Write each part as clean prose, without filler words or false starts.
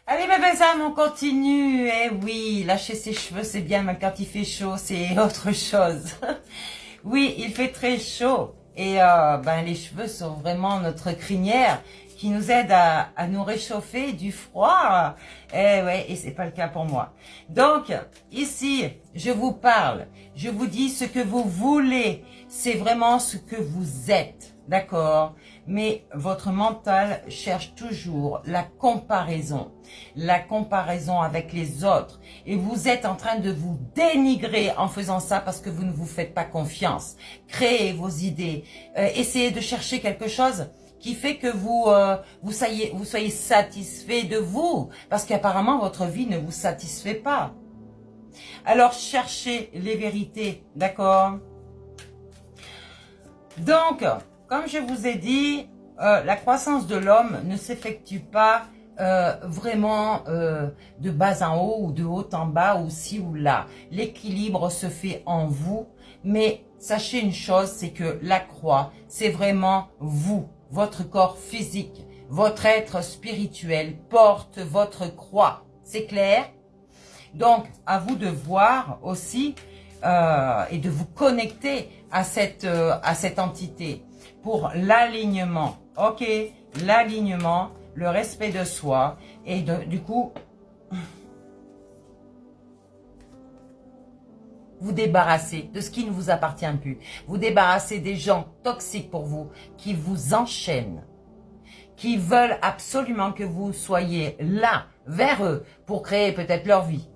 Allez mes âmes, on continue. Eh oui, lâcher ses cheveux c'est bien, mais quand il fait chaud c'est autre chose. Oui, il fait très chaud et les cheveux sont vraiment notre crinière qui nous aide à nous réchauffer du froid. Eh ouais, et c'est pas le cas pour moi. Donc ici, je vous parle, je vous dis ce que vous voulez, c'est vraiment ce que vous êtes, d'accord? Mais votre mental cherche toujours la comparaison avec les autres. Et vous êtes en train de vous dénigrer en faisant ça parce que vous ne vous faites pas confiance. Créez vos idées, essayez de chercher quelque chose qui fait que vous soyez satisfait de vous, parce qu'apparemment votre vie ne vous satisfait pas. Alors cherchez les vérités, d'accord? Donc, comme je vous ai dit, la croissance de l'homme ne s'effectue pas vraiment de bas en haut ou de haut en bas ou ci ou là. L'équilibre se fait en vous, mais sachez une chose, c'est que la croix, c'est vraiment vous, votre corps physique, votre être spirituel porte votre croix. C'est clair? Donc, à vous de voir aussi et de vous connecter à cette entité pour l'alignement. Ok, l'alignement, le respect de soi et du coup, vous débarrasser de ce qui ne vous appartient plus. Vous débarrasser des gens toxiques pour vous, qui vous enchaînent, qui veulent absolument que vous soyez là, vers eux, pour créer peut-être leur vie.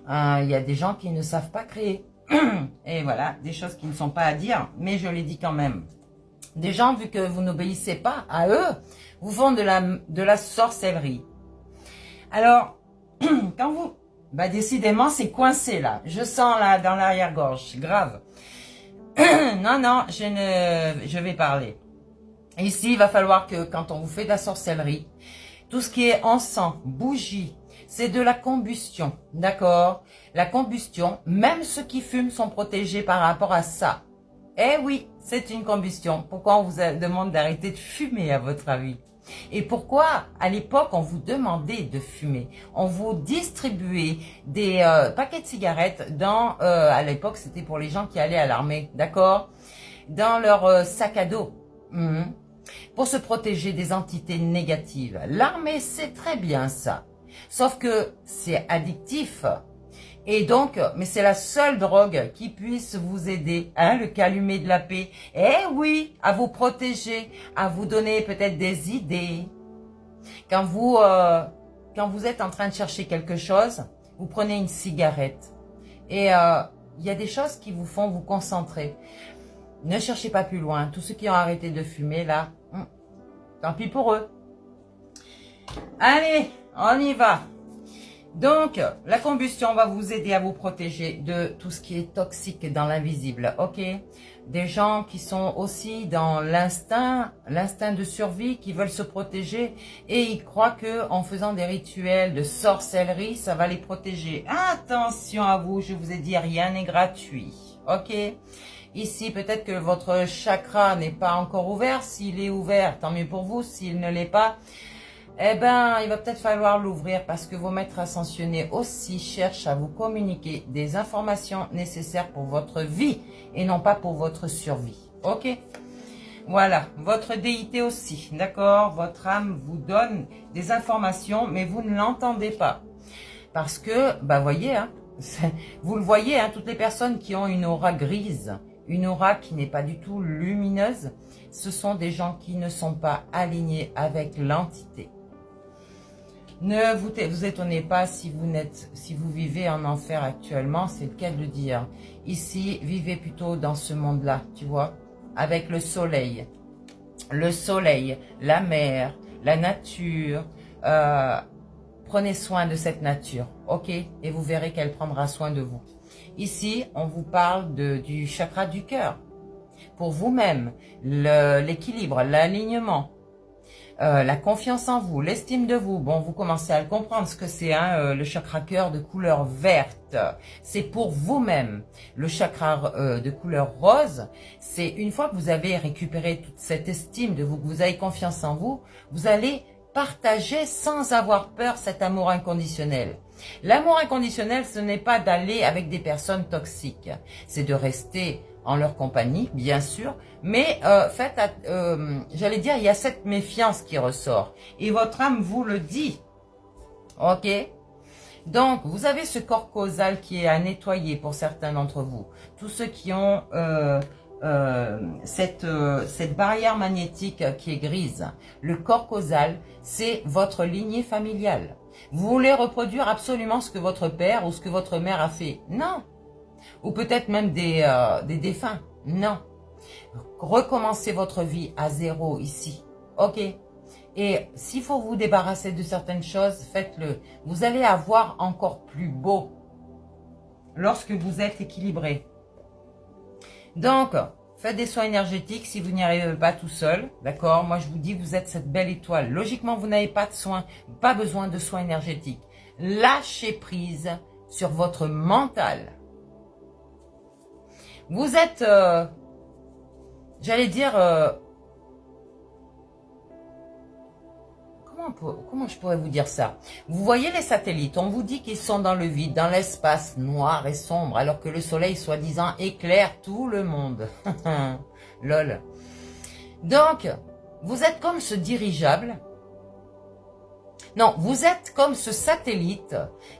Il y a des gens qui ne savent pas créer. Et voilà, des choses qui ne sont pas à dire, mais je les dis quand même. Des gens, vu que vous n'obéissez pas à eux, vous font de la sorcellerie. Alors, quand vous... décidément, c'est coincé là. Je sens là, dans l'arrière-gorge, grave. Non, je vais parler. Ici, il va falloir que quand on vous fait de la sorcellerie, tout ce qui est encens, bougie, c'est de la combustion, d'accord? La combustion, même ceux qui fument sont protégés par rapport à ça. Eh oui, c'est une combustion. Pourquoi on vous demande d'arrêter de fumer à votre avis? Et pourquoi à l'époque on vous demandait de fumer? On vous distribuait des paquets de cigarettes dans, à l'époque c'était pour les gens qui allaient à l'armée, d'accord? Dans leur sac à dos. Pour se protéger des entités négatives. L'armée, c'est très bien ça. Sauf que c'est addictif. Et donc, mais c'est la seule drogue qui puisse vous aider, le calumet de la paix. Eh oui, à vous protéger, à vous donner peut-être des idées. Quand vous êtes en train de chercher quelque chose, vous prenez une cigarette. Et il y a des choses qui vous font vous concentrer. Ne cherchez pas plus loin. Tous ceux qui ont arrêté de fumer, là, tant pis pour eux. Allez, on y va. Donc, la combustion va vous aider à vous protéger de tout ce qui est toxique dans l'invisible, ok? Des gens qui sont aussi dans l'instinct de survie, qui veulent se protéger et ils croient que en faisant des rituels de sorcellerie, ça va les protéger. Attention à vous, je vous ai dit, rien n'est gratuit, ok? Ici, peut-être que votre chakra n'est pas encore ouvert. S'il est ouvert, tant mieux pour vous. S'il ne l'est pas, eh ben, il va peut-être falloir l'ouvrir parce que vos maîtres ascensionnés aussi cherchent à vous communiquer des informations nécessaires pour votre vie et non pas pour votre survie. Ok? Voilà. Votre déité aussi. D'accord? Votre âme vous donne des informations, mais vous ne l'entendez pas. Parce que, voyez, vous le voyez, toutes les personnes qui ont une aura grise, une aura qui n'est pas du tout lumineuse, ce sont des gens qui ne sont pas alignés avec l'entité. Ne vous étonnez pas si vous vivez en enfer actuellement, c'est le cas de le dire. Ici, vivez plutôt dans ce monde-là, tu vois, avec le soleil. Le soleil, la mer, la nature. Prenez soin de cette nature, ok? Et vous verrez qu'elle prendra soin de vous. Ici, on vous parle du chakra du cœur. Pour vous-même, l'équilibre, l'alignement, la confiance en vous, l'estime de vous. Bon, vous commencez à le comprendre ce que c'est, le chakra cœur de couleur verte. C'est pour vous-même. Le chakra de couleur rose, c'est une fois que vous avez récupéré toute cette estime de vous, que vous avez confiance en vous, vous allez partagez sans avoir peur cet amour inconditionnel. L'amour inconditionnel, ce n'est pas d'aller avec des personnes toxiques. C'est de rester en leur compagnie, bien sûr. Mais j'allais dire, il y a cette méfiance qui ressort. Et votre âme vous le dit. Ok ? Donc, vous avez ce corps causal qui est à nettoyer pour certains d'entre vous. Tous ceux qui ont cette barrière magnétique qui est grise. Le corps causal, c'est votre lignée familiale. Vous voulez reproduire absolument ce que votre père ou ce que votre mère a fait. Non. Ou peut-être même des défunts. Non. Recommencez votre vie à zéro ici. Ok. Et s'il faut vous débarrasser de certaines choses, faites-le. Vous allez avoir encore plus beau lorsque vous êtes équilibré. Donc, faites des soins énergétiques si vous n'y arrivez pas tout seul. D'accord? Moi, je vous dis, vous êtes cette belle étoile. Logiquement, vous n'avez pas de soins, pas besoin de soins énergétiques. Lâchez prise sur votre mental. Vous êtes, j'allais dire, comment je pourrais vous dire ça? Vous voyez les satellites, on vous dit qu'ils sont dans le vide, dans l'espace noir et sombre, alors que le soleil, soi-disant, éclaire tout le monde. Lol. Donc, vous êtes comme ce dirigeable. Non, vous êtes comme ce satellite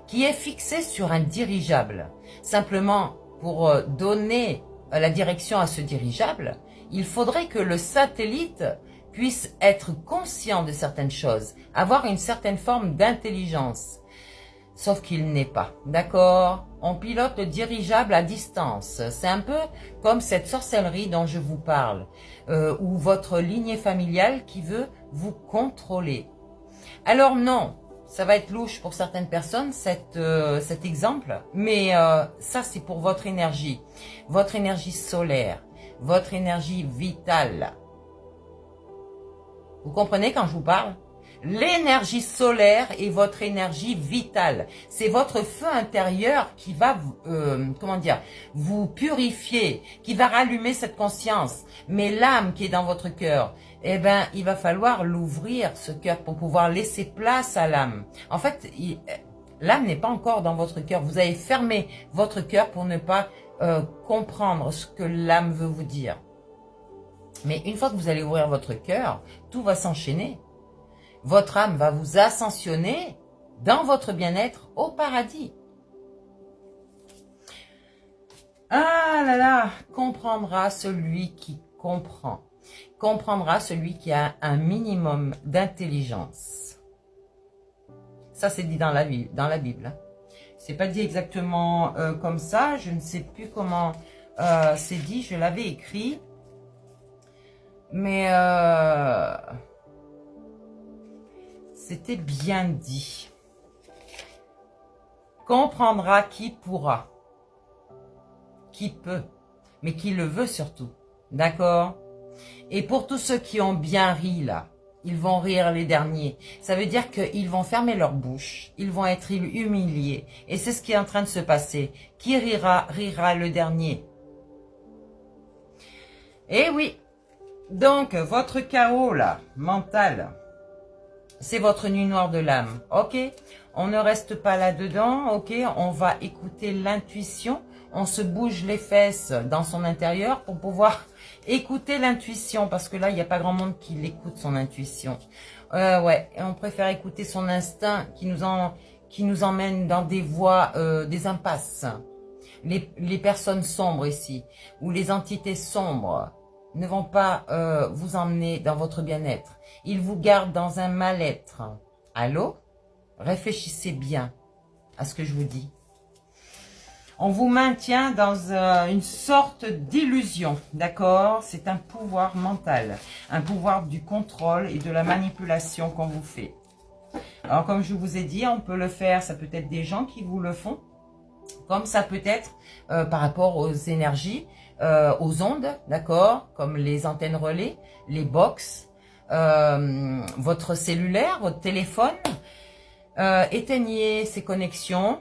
qui est fixé sur un dirigeable. Simplement, pour donner la direction à ce dirigeable, il faudrait que le satellite puisse être conscient de certaines choses, avoir une certaine forme d'intelligence. Sauf qu'il n'est pas, d'accord? On pilote le dirigeable à distance. C'est un peu comme cette sorcellerie dont je vous parle, ou votre lignée familiale qui veut vous contrôler. Alors non, ça va être louche pour certaines personnes, cet exemple, mais ça c'est pour votre énergie solaire, votre énergie vitale. Vous comprenez quand je vous parle? L'énergie solaire est votre énergie vitale. C'est votre feu intérieur qui va, vous purifier, qui va rallumer cette conscience. Mais l'âme qui est dans votre cœur, eh ben, il va falloir l'ouvrir, ce cœur, pour pouvoir laisser place à l'âme. En fait, l'âme n'est pas encore dans votre cœur. Vous avez fermé votre cœur pour ne pas comprendre ce que l'âme veut vous dire. Mais une fois que vous allez ouvrir votre cœur, tout va s'enchaîner. Votre âme va vous ascensionner dans votre bien-être au paradis. Ah là là, comprendra celui qui comprend. Comprendra celui qui a un minimum d'intelligence. Ça, c'est dit dans la Bible. C'est pas dit exactement comme ça. Je ne sais plus comment c'est dit. Je l'avais écrit. Mais c'était bien dit. Comprendra qui pourra. Qui peut. Mais qui le veut surtout. D'accord? Et pour tous ceux qui ont bien ri là, ils vont rire les derniers. Ça veut dire qu'ils vont fermer leur bouche. Ils vont être humiliés. Et c'est ce qui est en train de se passer. Qui rira, rira le dernier. Eh oui. Donc, votre chaos, là, mental, c'est votre nuit noire de l'âme, ok? On ne reste pas là-dedans, ok? On va écouter l'intuition, on se bouge les fesses dans son intérieur pour pouvoir écouter l'intuition, parce que là, il n'y a pas grand monde qui l'écoute, son intuition. Ouais, et on préfère écouter son instinct qui nous emmène dans des voies, des impasses. Les personnes sombres ici, ou les entités sombres, ne vont pas vous emmener dans votre bien-être. Ils vous gardent dans un mal-être. Allô? Réfléchissez bien à ce que je vous dis. On vous maintient dans une sorte d'illusion, d'accord? C'est un pouvoir mental, un pouvoir du contrôle et de la manipulation qu'on vous fait. Alors, comme je vous ai dit, on peut le faire, ça peut être des gens qui vous le font, comme ça peut être par rapport aux énergies, aux ondes, d'accord, comme les antennes relais, les box, votre cellulaire, votre téléphone. Éteignez ces connexions.